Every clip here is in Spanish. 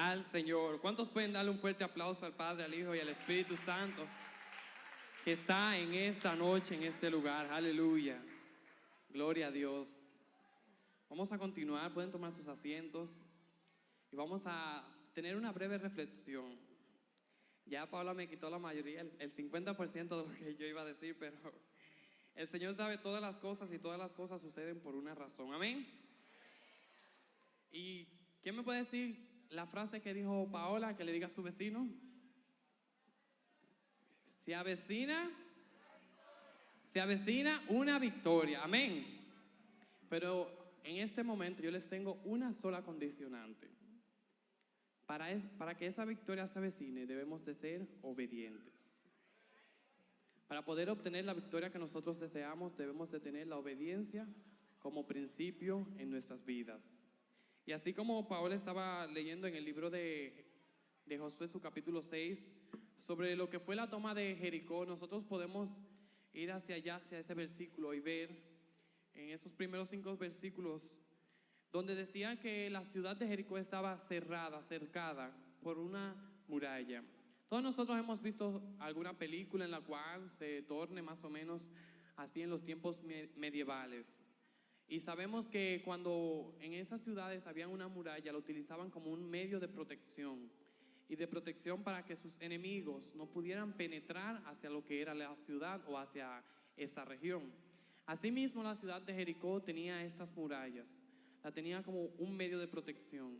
al Señor. ¿Cuántos pueden darle un fuerte aplauso al Padre, al Hijo y al Espíritu Santo que está en esta noche, en este lugar? Aleluya. Gloria a Dios. Vamos a continuar, pueden tomar sus asientos y vamos a tener una breve reflexión. Ya Paula me quitó la mayoría, el 50% de lo que yo iba a decir, pero el Señor sabe todas las cosas y todas las cosas suceden por una razón. Amén. ¿Y quién me puede decir la frase que dijo Paola, que le diga a su vecino? Se avecina una victoria. Amén. Pero en este momento yo les tengo una sola condicionante. Para que esa victoria se avecine, debemos de ser obedientes. Para poder obtener la victoria que nosotros deseamos, debemos de tener la obediencia como principio en nuestras vidas. Y así como Paola estaba leyendo en el libro de Josué, su capítulo 6, sobre lo que fue la toma de Jericó, nosotros podemos ir hacia allá, hacia ese versículo y ver en esos primeros 5 versículos donde decía que la ciudad de Jericó estaba cercada por una muralla. Todos nosotros hemos visto alguna película en la cual se torne más o menos así en los tiempos medievales. Y sabemos que cuando en esas ciudades había una muralla, la utilizaban como un medio de protección. Y de protección para que sus enemigos no pudieran penetrar hacia lo que era la ciudad o hacia esa región. Asimismo, la ciudad de Jericó tenía estas murallas. La tenía como un medio de protección.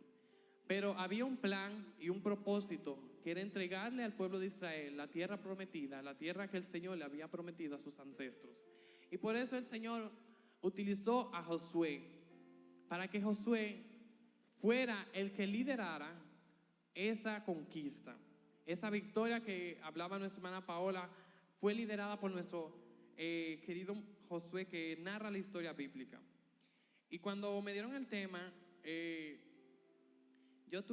Pero había un plan y un propósito, que era entregarle al pueblo de Israel la tierra prometida, la tierra que el Señor le había prometido a sus ancestros. Y por eso el Señor utilizó a Josué, para que Josué fuera el que liderara esa conquista. Esa victoria que hablaba nuestra hermana Paola fue liderada por nuestro querido Josué, que narra la historia bíblica. Y cuando me dieron el tema, yo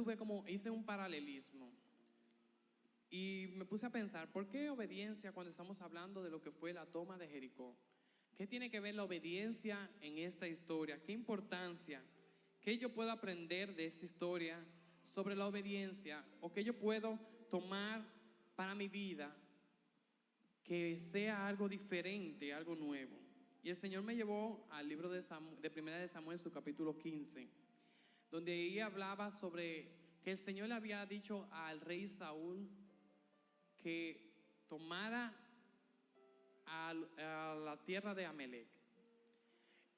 hice un paralelismo y me puse a pensar, ¿por qué obediencia cuando estamos hablando de lo que fue la toma de Jericó? ¿Qué tiene que ver la obediencia en esta historia? ¿Qué importancia? ¿Qué yo puedo aprender de esta historia sobre la obediencia? ¿O qué yo puedo tomar para mi vida que sea algo diferente, algo nuevo? Y el Señor me llevó al libro de Primera de Samuel, su capítulo 15, donde ahí hablaba sobre que el Señor le había dicho al rey Saúl que tomara a la tierra de Amalec.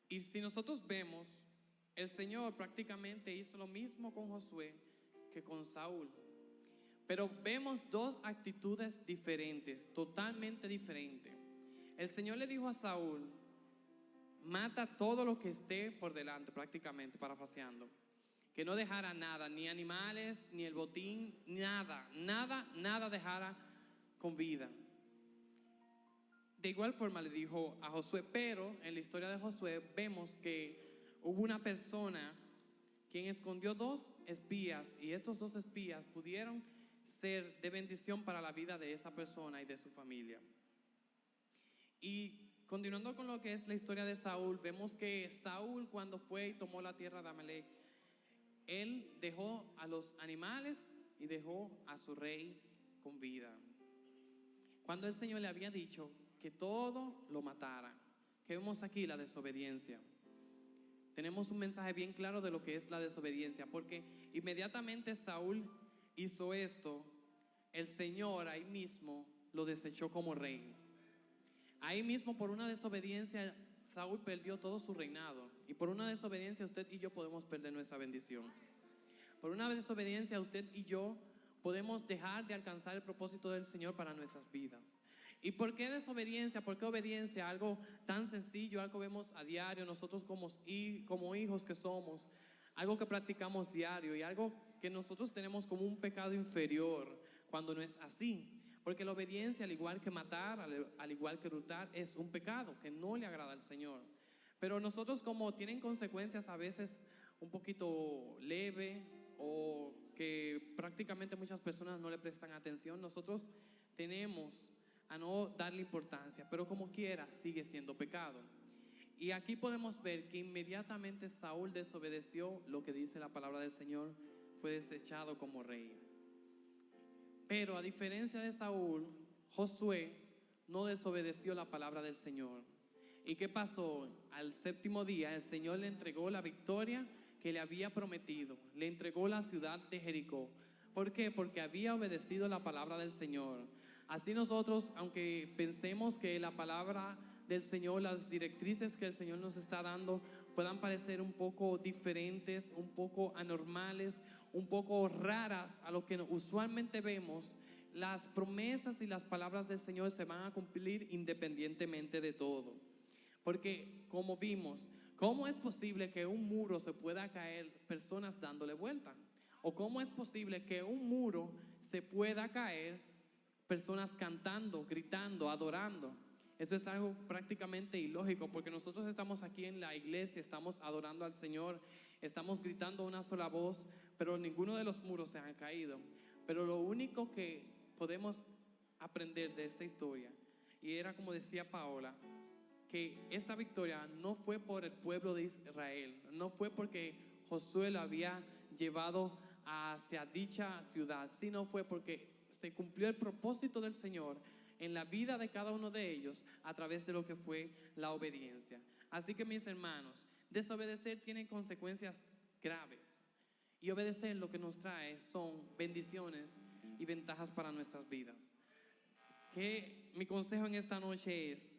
Y si nosotros vemos, el Señor prácticamente hizo lo mismo con Josué que con Saúl. Pero vemos dos actitudes diferentes, totalmente diferentes. El Señor le dijo a Saúl: mata todo lo que esté por delante, prácticamente, parafraseando. Que no dejara nada, ni animales, ni el botín, nada dejara con vida. De igual forma le dijo a Josué, pero en la historia de Josué vemos que hubo una persona quien escondió 2 espías, y estos 2 espías pudieron ser de bendición para la vida de esa persona y de su familia. Y continuando con lo que es la historia de Saúl, vemos que Saúl, cuando fue y tomó la tierra de Amalec, él dejó a los animales y dejó a su rey con vida, cuando el Señor le había dicho que todo lo matara. Que vemos aquí la desobediencia. Tenemos un mensaje bien claro de lo que es la desobediencia, porque inmediatamente Saúl hizo esto, el Señor ahí mismo lo desechó como rey. Ahí mismo, por una desobediencia, Saúl perdió todo su reinado. Y por una desobediencia usted y yo podemos perder nuestra bendición. Por una desobediencia usted y yo podemos dejar de alcanzar el propósito del Señor para nuestras vidas. ¿Y por qué desobediencia? ¿Por qué obediencia? Algo tan sencillo, algo que vemos a diario nosotros como hijos que somos, algo que practicamos diario y algo que nosotros tenemos como un pecado inferior, cuando no es así. Porque la obediencia, al igual que matar, al igual que hurtar, es un pecado que no le agrada al Señor. Pero nosotros, como tienen consecuencias a veces un poquito leve, o que prácticamente muchas personas no le prestan atención, nosotros tenemos a no darle importancia, pero como quiera sigue siendo pecado. Y aquí podemos ver que inmediatamente Saúl desobedeció lo que dice la palabra del Señor. fue desechado como rey. Pero a diferencia de Saúl, Josué no desobedeció la palabra del Señor. ¿Y qué pasó? Al séptimo día el Señor le entregó la victoria que le había prometido. Le entregó la ciudad de Jericó. ¿Por qué? Porque había obedecido la palabra del Señor. Así nosotros, aunque pensemos que la palabra del Señor, las directrices que el Señor nos está dando, puedan parecer un poco diferentes, un poco anormales, un poco raras a lo que usualmente vemos, las promesas y las palabras del Señor se van a cumplir independientemente de todo. Porque como vimos, ¿cómo es posible que un muro se pueda caer personas dándole vuelta? ¿O cómo es posible que un muro se pueda caer personas cantando, gritando, adorando? Eso es algo prácticamente ilógico, porque nosotros estamos aquí en la iglesia, estamos adorando al Señor, estamos gritando una sola voz, pero ninguno de los muros se han caído. Pero lo único que podemos aprender de esta historia, y era como decía Paola, que esta victoria no fue por el pueblo de Israel, no fue porque Josué lo había llevado hacia dicha ciudad, sino fue porque se cumplió el propósito del Señor en la vida de cada uno de ellos a través de lo que fue la obediencia. Así que mis hermanos, desobedecer tiene consecuencias graves, y obedecer lo que nos trae son bendiciones y ventajas para nuestras vidas. Que mi consejo en esta noche es: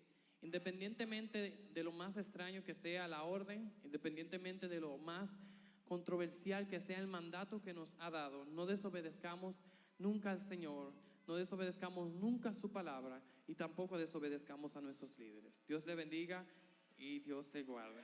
independientemente de lo más extraño que sea la orden, independientemente de lo más controversial que sea el mandato que nos ha dado, no desobedezcamos nunca al Señor, no desobedezcamos nunca su palabra, y tampoco desobedezcamos a nuestros líderes. Dios le bendiga y Dios le guarde.